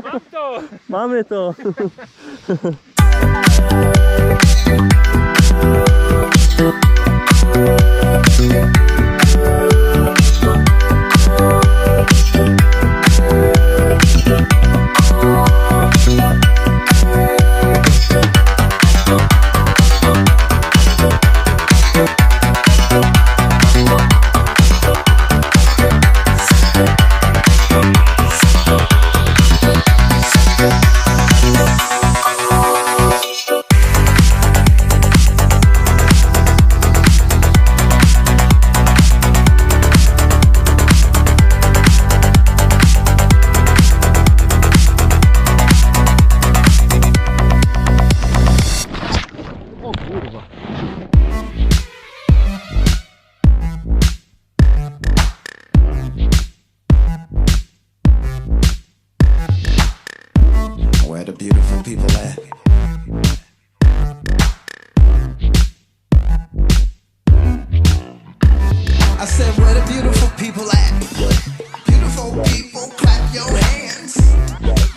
Mam to! Mamy to! Where the beautiful people at? I said, where the beautiful people at? Beautiful people, clap your hands.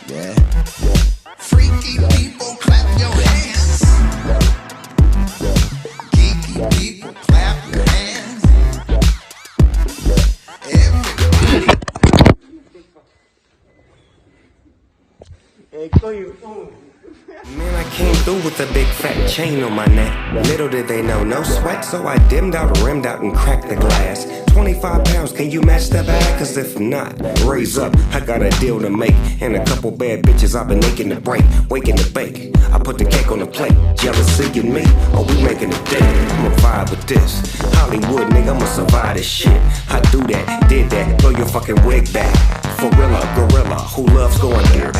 Yeah. Freaky people, clap your hands. Geeky people, clap your hands. Man, I came through with a big fat chain on my neck. Little did they know, no sweat, so I dimmed out, rimmed out, and cracked the glass. 25 pounds, can you match that bag? Cause if not, raise up, I got a deal to make. And a couple bad bitches I've been aching to break, waking to bake. I put the cake on the plate, jealousy in me, or we making a day. I'ma vibe with this, Hollywood nigga, I'ma survive this shit. I do that, did that, throw your fucking wig back. Gorilla, gorilla, who loves going there?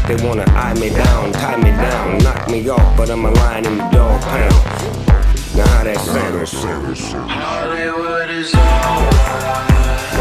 They wanna eye me down, tie me down, knock me off, but I'm a lion in the dog pound. Now how that sound? Hollywood is over.